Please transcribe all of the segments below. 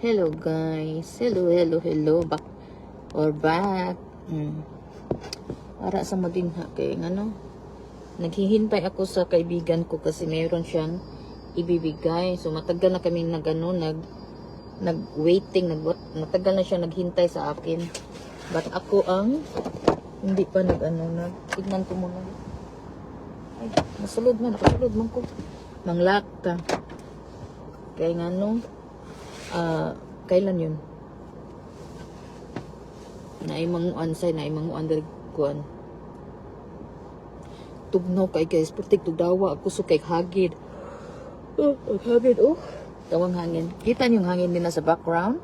Hello guys. Hello. Back or back. Para sa mo din ha kay ano. Naghihintay ako sa kaibigan ko kasi mayroon siyang ibibigay. So matagal na kami nag-waiting, matagal na siya naghintay sa akin. But ako ang hindi pa tignan ko muna. Ay, nakasulod man ko. Manglakta. Kaya nga kailan yun? Naimang ansay, naimang under kuan. Tugnaw kay guys, pertik tugdawa ako so kay hagid. Hagid tawang hangin. Kita niyo yung hangin din na sa background?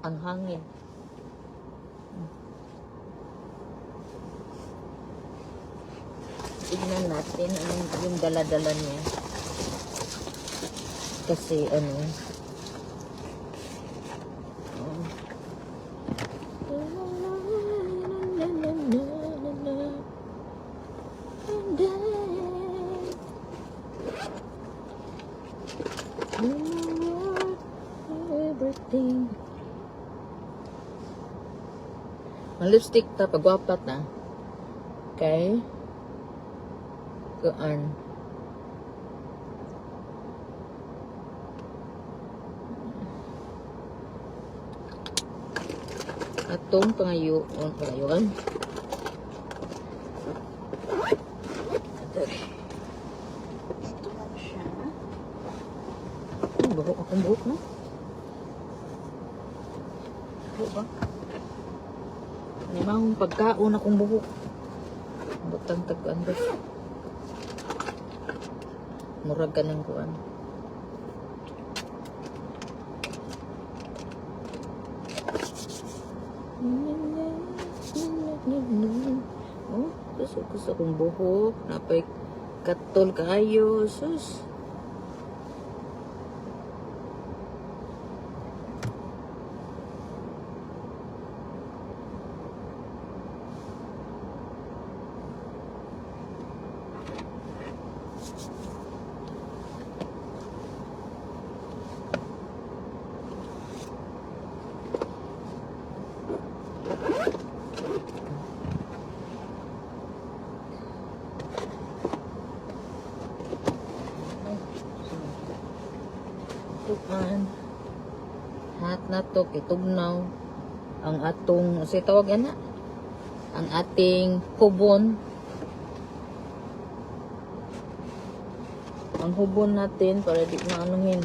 Ang hangin. Tignan natin yung dala-dala niya. Kasi everything. Ang lipstick ta pagwapat na. Okay? Kuan. Atong pangayuan. Ito lang siya. Buhok akong buhok, no? Buhok ba? Namang pagkaon akong buhok. Butang tag-an ba? Murag ka ng kuan. Gusto kong buhok. Napay katol kayo. Sus. Hat na to kitugnaw ang atong say tawag ang ating hubon, ang hubon natin para di maanuhin.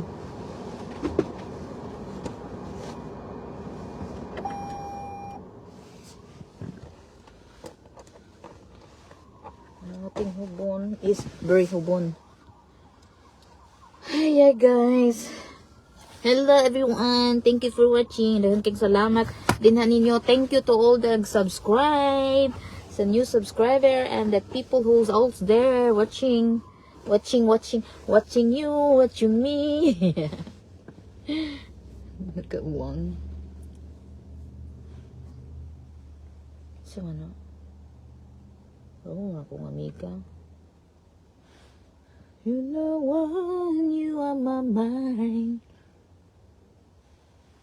Ang ating hubon is very hubon. Hi guys. Hello everyone. Thank you for watching. Daghang kayong salamat dinhan ninyo. Thank you to all the subscribe, sa new subscriber and the people who's also there watching you, watching me. Nagkauwang. So akong amiga. You know when you are my mind.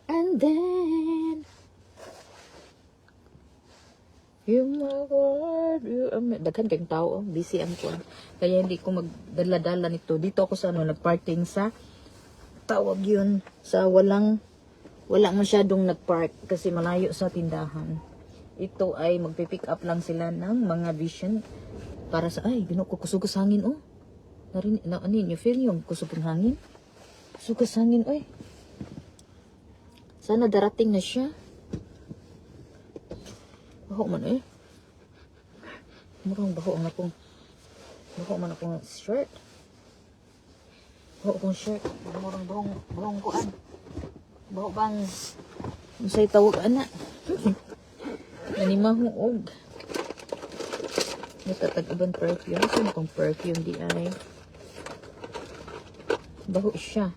And then you my word, daghan kayong tao, busy ang kuan. Kaya hindi ko magdala-dala nito. Dito ako sa nagparking sa tawag yun sa wala masyadong nagpark kasi malayo sa tindahan. Ito ay magpipick up lang sila ng mga vision para sa kusog sa hangin you feel yung kusog ng hangin? Kusog sa hangin Sana darating na siya. Baho man Murang baho man akong shirt. Baho akong shirt. Murang bahong kuan. Baho bang say tawag Nanimahong natatag-ibang perfume. Saan akong perfume di ay? Baho siya.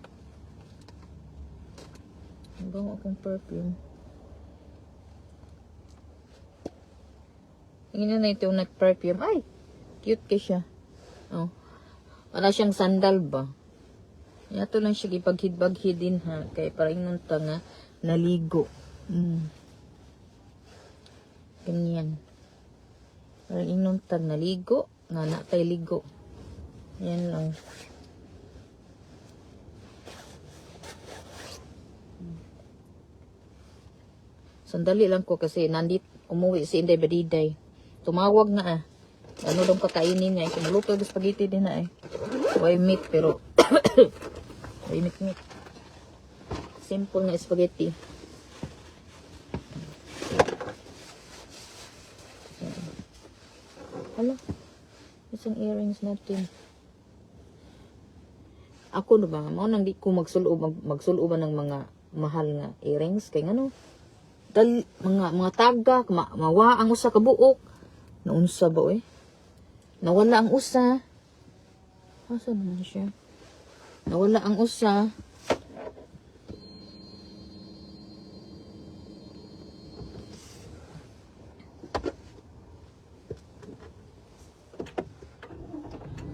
Baho akong perfume. Tingnan na ito nag-perfume. Ay! Cute ka siya. Oh. Para siyang sandal ba? Yato lang siya gipaghid-baghid din ha. Kaya parang nung nga naligo. Ganyan. Parang inong naligo. Nga natay ligo. Yan lang. Sandali lang ko kasi nandit umuwi si Inday Badiday. Tumawag na ah. Ano daw kakainin niya. Kumuluto yung spaghetti din na eh. Why meat pero why meat. Simple na spaghetti. Hala. Isang earrings natin. Ako na ba? Mao nang di ko magsulo ng mga mahal nga earrings kay ngano? Mga taga mawa ang usa ka buok. Naunsa ba eh? Nawala ang usa. Asa naman siya? Nawala ang usa.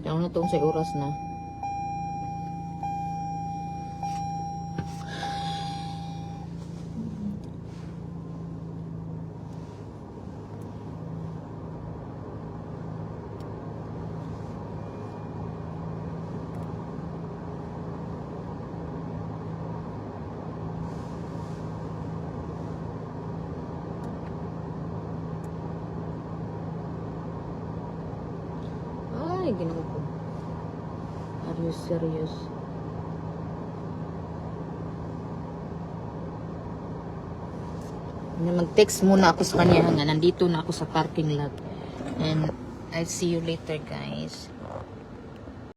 Diyan na tong sa oras na. Ay, ginoo ko. Are you serious? Mag-text muna ako sa kanya nga nandito na ako sa parking lot. And I'll see you later, guys.